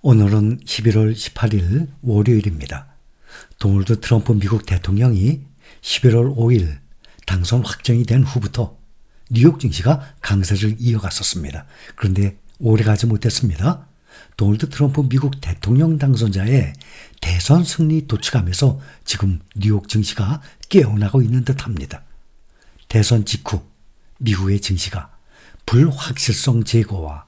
오늘은 11월 18일 월요일입니다. 도널드 트럼프 미국 대통령이 11월 5일 당선 확정이 된 후부터 뉴욕 증시가 강세를 이어갔었습니다. 그런데 오래가지 못했습니다. 도널드 트럼프 미국 대통령 당선자의 대선 승리 도취감에서 지금 뉴욕 증시가 깨어나고 있는 듯합니다. 대선 직후 미국의 증시가 불확실성 제거와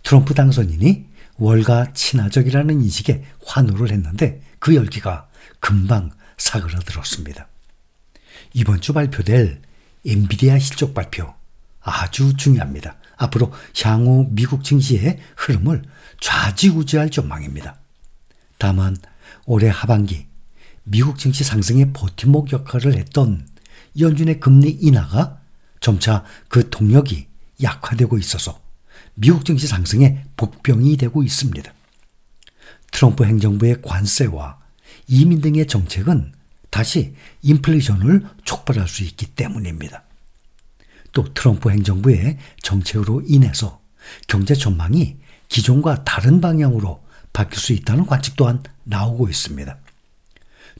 트럼프 당선인이 월가 친화적이라는 인식에 환호를 했는데 그 열기가 금방 사그라들었습니다. 이번 주 발표될 엔비디아 실적 발표 아주 중요합니다. 앞으로 향후 미국 증시의 흐름을 좌지우지할 전망입니다. 다만 올해 하반기 미국 증시 상승의 버팀목 역할을 했던 연준의 금리 인하가 점차 그 동력이 약화되고 있어서 미국 증시 상승의 복병이 되고 있습니다. 트럼프 행정부의 관세와 이민 등의 정책은 다시 인플레이션을 촉발할 수 있기 때문입니다. 또 트럼프 행정부의 정책으로 인해서 경제 전망이 기존과 다른 방향으로 바뀔 수 있다는 관측 또한 나오고 있습니다.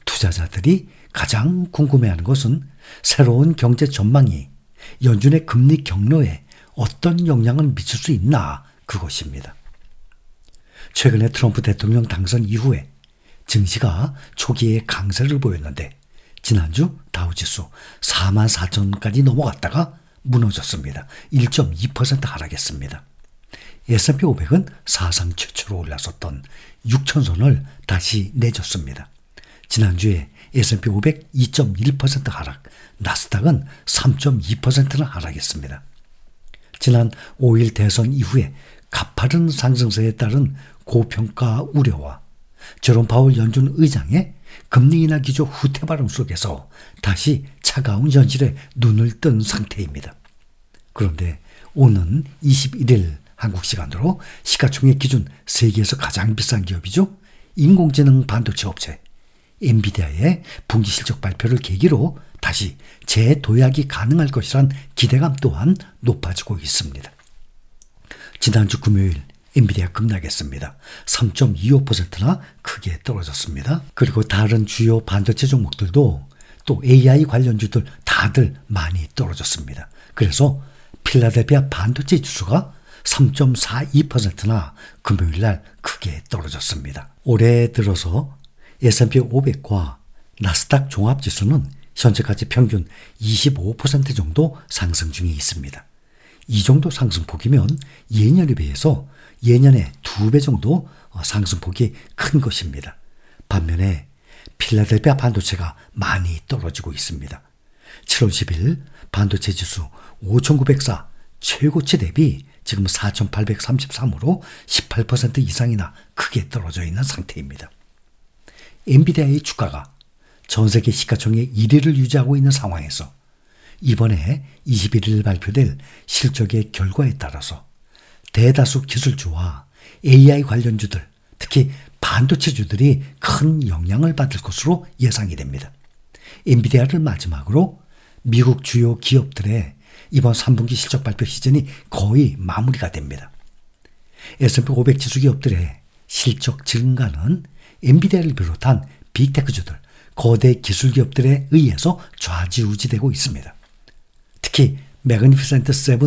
투자자들이 가장 궁금해하는 것은 새로운 경제 전망이 연준의 금리 경로에 어떤 영향을 미칠 수 있나 그것입니다. 최근에 트럼프 대통령 당선 이후에 증시가 초기에 강세를 보였는데 지난주 다우지수 44,000까지 넘어갔다가 무너졌습니다. 1.2% 하락했습니다. S&P 500은 사상 최초로 올랐었던 6,000선을 다시 내줬습니다. 지난주에 S&P 500 2.1% 하락, 나스닥은 3.2%나 하락했습니다. 지난 5일 대선 이후에 가파른 상승세에 따른 고평가 우려와 제롬 파월 연준 의장의 금리 인하 기조 후퇴 발언 속에서 다시 차가운 현실에 눈을 뜬 상태입니다. 그런데 오는 21일 한국 시간으로 시가총액 기준 세계에서 가장 비싼 기업이죠. 인공지능 반도체 업체 엔비디아의 분기 실적 발표를 계기로 다시 재도약이 가능할 것이란 기대감 또한 높아지고 있습니다. 지난주 금요일 엔비디아 급락했습니다. 3.25%나 크게 떨어졌습니다. 그리고 다른 주요 반도체 종목들도 또 AI 관련주들 다들 많이 떨어졌습니다. 그래서 필라델피아 반도체 지수가 3.42%나 금요일날 크게 떨어졌습니다. 올해 들어서 S&P 500과 나스닥 종합지수는 현재까지 평균 25% 정도 상승 중에 있습니다. 이 정도 상승폭이면 예년에 비해서 예년의 2배 정도 상승폭이 큰 것입니다. 반면에 필라델피아 반도체가 많이 떨어지고 있습니다. 7월 10일 반도체 지수 5,904 최고치 대비 지금 4,833으로 18% 이상이나 크게 떨어져 있는 상태입니다. 엔비디아의 주가가 전 세계 시가총액 1위를 유지하고 있는 상황에서 이번에 21일 발표될 실적의 결과에 따라서 대다수 기술주와 AI 관련주들, 특히 반도체주들이 큰 영향을 받을 것으로 예상이 됩니다. 엔비디아를 마지막으로 미국 주요 기업들의 이번 3분기 실적 발표 시즌이 거의 마무리가 됩니다. S&P 500 지수 기업들의 실적 증가는 엔비디아를 비롯한 빅테크주들, 거대 기술 기업들에 의해서 좌지우지되고 있습니다. 특히 매그니피센트 7,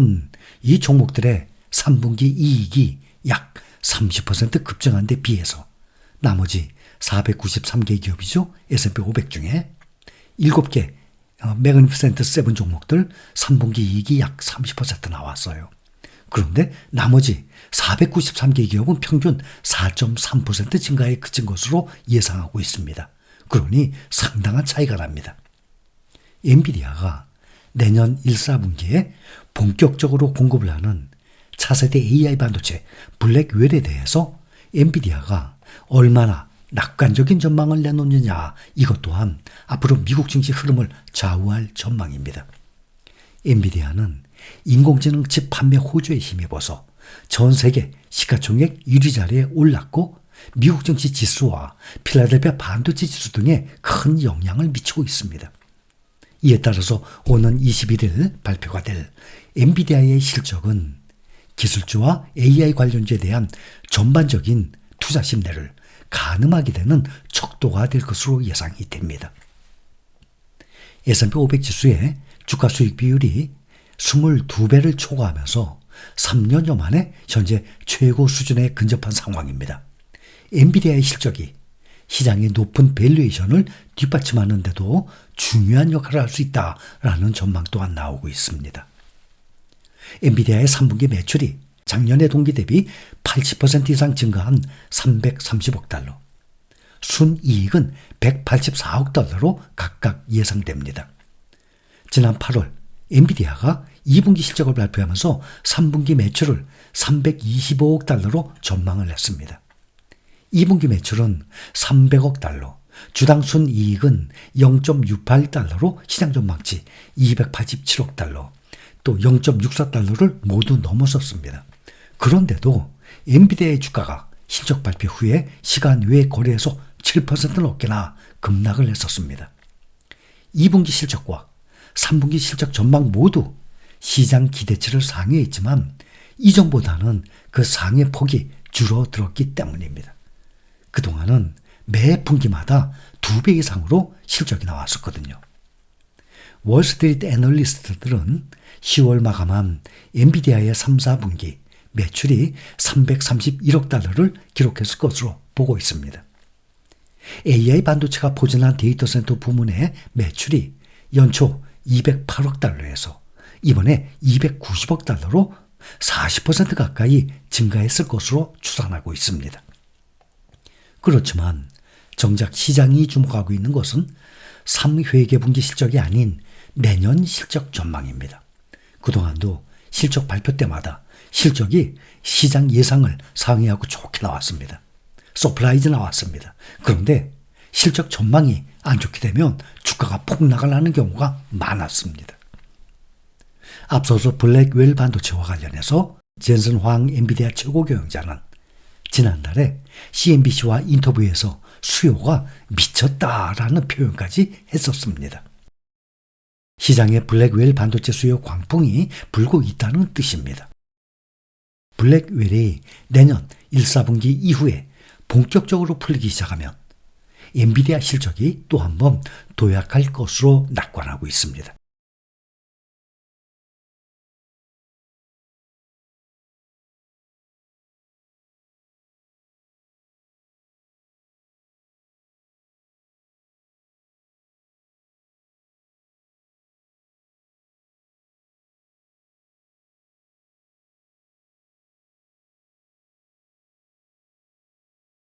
이 종목들의 3분기 이익이 약 30% 급증한 데 비해서 나머지 493개 기업이죠. S&P 500 중에 7개 매그니피센트 7 종목들 3분기 이익이 약 30% 나왔어요. 그런데 나머지 493개 기업은 평균 4.3% 증가에 그친 것으로 예상하고 있습니다. 그러니 상당한 차이가 납니다. 엔비디아가 내년 1, 4분기에 본격적으로 공급을 하는 차세대 AI 반도체 블랙웰에 대해서 엔비디아가 얼마나 낙관적인 전망을 내놓느냐, 이것 또한 앞으로 미국 증시 흐름을 좌우할 전망입니다. 엔비디아는 인공지능 칩 판매 호조에 힘입어서 전 세계 시가총액 1위 자리에 올랐고 미국 증시 지수와 필라델피아 반도체 지수 등에 큰 영향을 미치고 있습니다. 이에 따라서 오는 21일 발표가 될 엔비디아의 실적은 기술주와 AI 관련주에 대한 전반적인 투자 심리를 가늠하게 되는 척도가 될 것으로 예상이 됩니다. S&P 500 지수의 주가 수익 비율이 22배를 초과하면서 3년여 만에 현재 최고 수준에 근접한 상황입니다. 엔비디아의 실적이 시장의 높은 밸류에이션을 뒷받침하는데도 중요한 역할을 할 수 있다라는 전망 또한 나오고 있습니다. 엔비디아의 3분기 매출이 작년의 동기 대비 80% 이상 증가한 330억 달러, 순이익은 184억 달러로 각각 예상됩니다. 지난 8월 엔비디아가 2분기 실적을 발표하면서 3분기 매출을 325억 달러로 전망을 했습니다. 2분기 매출은 300억 달러, 주당 순이익은 0.68달러로 시장 전망치 287억 달러, 또 0.64달러를 모두 넘어섰습니다. 그런데도 엔비디아의 주가가 실적 발표 후에 시간 외 거래에서 7% 넘게나 급락을 했었습니다. 2분기 실적과 3분기 실적 전망 모두 시장 기대치를 상회했지만 이전보다는 그 상회 폭이 줄어들었기 때문입니다. 그동안은 매 분기마다 2배 이상으로 실적이 나왔었거든요. 월스트리트 애널리스트들은 10월 마감한 엔비디아의 3, 4분기 매출이 331억 달러를 기록했을 것으로 보고 있습니다. AI 반도체가 포진한 데이터 센터 부문의 매출이 연초 208억 달러에서 이번에 290억 달러로 40% 가까이 증가했을 것으로 추산하고 있습니다. 그렇지만 정작 시장이 주목하고 있는 것은 3회계분기 실적이 아닌 내년 실적 전망입니다. 그동안도 실적 발표 때마다 실적이 시장 예상을 상회하고 좋게 나왔습니다. 서프라이즈 나왔습니다. 그런데 실적 전망이 안 좋게 되면 주가가 폭락을 하는 경우가 많았습니다. 앞서서 블랙웰 반도체와 관련해서 젠슨 황 엔비디아 최고 경영자는 지난달에 CNBC와 인터뷰에서 수요가 미쳤다라는 표현까지 했었습니다. 시장에 블랙웰 반도체 수요 광풍이 불고 있다는 뜻입니다. 블랙웰이 내년 1, 4분기 이후에 본격적으로 풀리기 시작하면 엔비디아 실적이 또 한 번 도약할 것으로 낙관하고 있습니다.